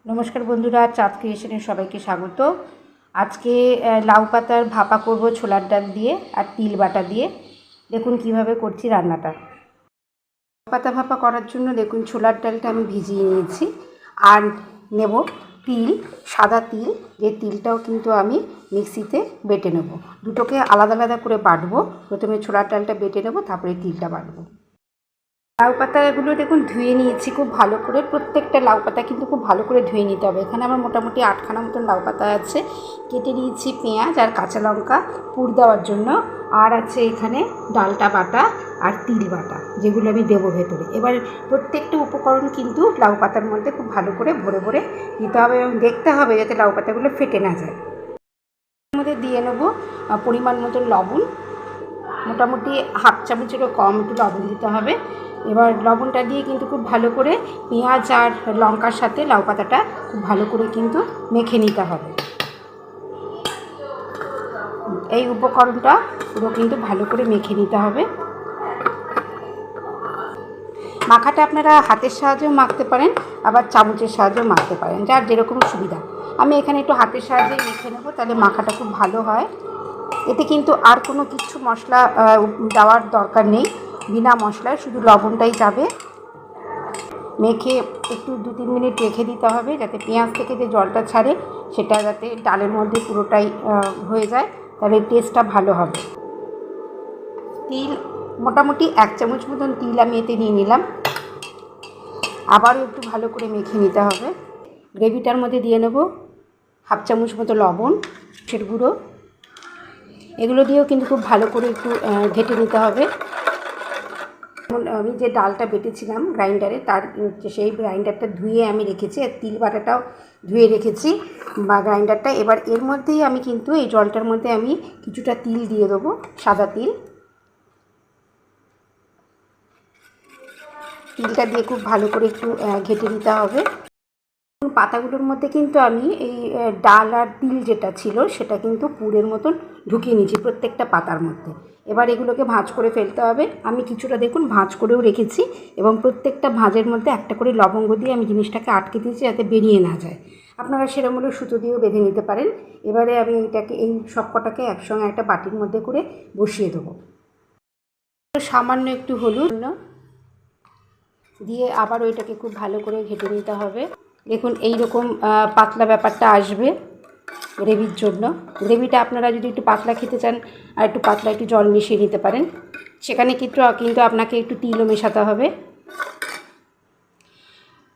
নমস্কার বন্ধুরা, চাঁদ ক্রিয়েশনে সবাইকে স্বাগত। আজকে লাউ পাতার ভাপা করব ছোলার ডাল দিয়ে আর তিল বাটা দিয়ে। দেখুন কিভাবে করছি রান্নাটা। পাতা ভাপা করার জন্য দেখুন ছোলার ডালটা আমি ভিজিয়ে নিয়েছি আর নেব তিল, সাদা তিল। যে তিলটাও কিন্তু আমি মিক্সিতে বেটে নেব। দুটোকে আলাদা আলাদা করে বাটবো। প্রথমে ছোলার ডালটা বেটে নেব, তারপরে তিলটা বাটবো। লাউ পাতাগুলো দেখুন ধুয়ে নিয়েছি খুব ভালো করে। প্রত্যেকটা লাউ পাতা কিন্তু খুব ভালো করে ধুয়ে নিতে হবে। এখানে আমার মোটামুটি 8খানা মতন লাউ পাতা আছে। কেটে নিয়েছি পেঁয়াজ আর কাঁচা লঙ্কা পুর দেওয়ার জন্য। আর আছে এখানে ডালটা বাটা আর তিল বাটা, যেগুলো আমি দেবো ভেতরে। এবার প্রত্যেকটা উপকরণ কিন্তু লাউ পাতার মধ্যে খুব ভালো করে ভরে ভরে দিতে হবে এবং দেখতে হবে যাতে লাউ পাতাগুলো ফেটে না যায়। এর মধ্যে দিয়ে নেবো পরিমাণ মতো লবণ, মোটামুটি হাফ চামচেরও কম একটু লবণ দিতে হবে। এবার লবণটা দিয়ে কিন্তু খুব ভালো করে পেঁয়াজ আর লঙ্কার সাথে লাউ পাতাটা খুব ভালো করে কিন্তু মেখে নিতে হবে। এই উপকরণটা পুরো কিন্তু ভালো করে মেখে নিতে হবে। মাখাটা আপনারা হাতের সাহায্যেও মাখতে পারেন, আবার চামচের সাহায্যেও মাখতে পারেন, যার যেরকম সুবিধা। আমি এখানে একটু হাতের সাহায্যে মেখে নেব, তাহলে মাখাটা খুব ভালো হয়। এতে কিন্তু আর কোনো কিছু মশলা দেওয়ার দরকার নেই, বিনা মশলায় শুধু লবণটাই যাবে। মেখে একটু 2-3 মিনিট রেখে দিতে হবে, যাতে পেঁয়াজ থেকে যে জলটা ছাড়ে সেটা যাতে ডালের মধ্যে পুরোটাই হয়ে যায়, তাহলে টেস্টটা ভালো হবে। তিল মোটামুটি 1 চামচ মতন তিল আমি এতে নিয়ে নিলাম। আবারও একটু ভালো করে মেখে নিতে হবে। গ্রেভিটার মধ্যে দিয়ে নেব হাফ চামচ মতো লবণ, সরষের গুঁড়ো। এগুলো দিয়েও কিন্তু খুব ভালো করে একটু ঘেটে নিতে হবে। আমি যে ডালটা বেটেছিলাম গ্রাইন্ডারে, তার সেই গ্রাইন্ডারটা ধুয়ে আমি রেখেছি, আর তিল বাটাটাও ধুয়ে রেখেছি বা গ্রাইন্ডারটা। এবার এর মধ্যেই আমি কিন্তু এই জলটার মধ্যে আমি কিছুটা তিল দিয়ে দেবো, সাদা তিল। তিলটা দিয়ে খুব ভালো করে একটু ঘেটে নিতে হবে। পাতাগুলোর মধ্যে কিন্তু আমি এই ডাল আর তিল যেটা ছিল সেটা কিন্তু পুরের মতন ঢুকিয়ে নিয়েছি প্রত্যেকটা পাতার মধ্যে। এবার এগুলোকে ভাঁজ করে ফেলতে হবে। আমি কিছুটা দেখুন ভাঁজ করেও রেখেছি এবং প্রত্যেকটা ভাঁজের মধ্যে একটা করে লবঙ্গ দিয়ে আমি জিনিসটাকে আটকে দিয়েছি যাতে বেরিয়ে না যায়। আপনারা সেরকম হলে সুতো দিয়েও বেঁধে নিতে পারেন। এবারে আমি এই সবকটাকে একসঙ্গে একটা বাটির মধ্যে করে বসিয়ে দেবো। সামান্য একটু হলুদ দিয়ে আবার ওইটাকে খুব ভালো করে ঘেটে নিতে হবে। দেখুন এই রকম পাতলা ব্যাপারটা আসবে গ্রেভির জন্য। গ্রেভিটা আপনারা যদি একটু পাতলা খেতে চান আর একটু পাতলা একটু জল মিশিয়ে নিতে পারেন। সেখানে কিন্তু আপনাকে একটু তিলও মেশাতে হবে।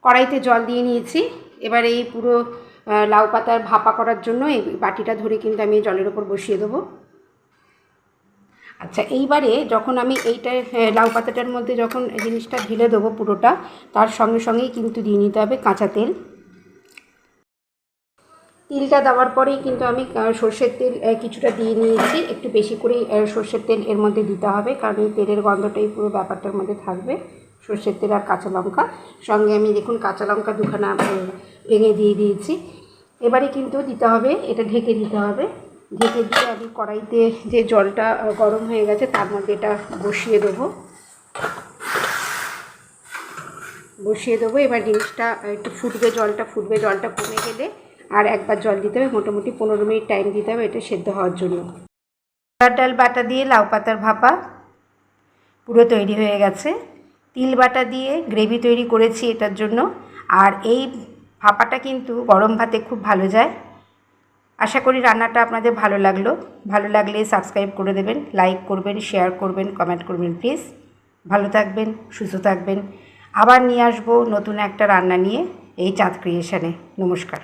কড়াইতে জল দিয়ে নিয়েছি। এবার এই পুরো লাউ পাতার ভাপা করার জন্য এই বাটিটা ধরে কিন্তু আমি জলের ওপর বসিয়ে দেবো। আচ্ছা, এইবারে যখন আমি এইটা লাউ পাতাটার মধ্যে যখন জিনিসটা ঢেলে দেবো পুরোটা, তার সঙ্গে সঙ্গেই কিন্তু দিয়ে নিতে হবে কাঁচা তেল। তিলটা দেওয়ার পরেই কিন্তু আমি সর্ষের তেল কিছুটা দিয়ে নিয়েছি। একটু বেশি করেই সর্ষের তেল এর মধ্যে দিতে হবে, কারণ এই তেলের গন্ধটাই পুরো ব্যাপারটার মধ্যে থাকবে। সর্ষের তেল আর কাঁচা লঙ্কা, সঙ্গে আমি দেখুন কাঁচা লঙ্কা 2খানা ভেঙে দিয়ে দিয়েছি। এবারে কিন্তু দিতে হবে, এটা ঢেকে দিতে হবে। ঢেকে দিয়ে আমি কড়াইতে যে জলটা গরম হয়ে গেছে তার মধ্যে এটা বসিয়ে দেবো। এবার জিনিসটা একটু ফুটবে, জলটা কমে গেলে আর একবার জল দিতে হবে। মোটামুটি 15 মিনিট টাইম দিতে হবে এটা সেদ্ধ হওয়ার জন্য। ছোলার ডাল বাটা দিয়ে লাউ পাতার ভাপা পুরো তৈরি হয়ে গেছে। তিল বাটা দিয়ে গ্রেভি তৈরি করেছি এটার জন্য। আর এই ভাপাটা কিন্তু গরম ভাতে খুব ভালো যায়। আশা করি রান্নাটা আপনাদের ভালো লাগলে সাবস্ক্রাইব করে দেবেন, লাইক করবেন, শেয়ার করবেন, কমেন্ট করবেন প্লিজ। ভালো থাকবেন, সুস্থ থাকবেন। আবার নিয়ে আসবো নতুন একটা রান্না নিয়ে এই চাঁদ ক্রিয়েশনে। নমস্কার।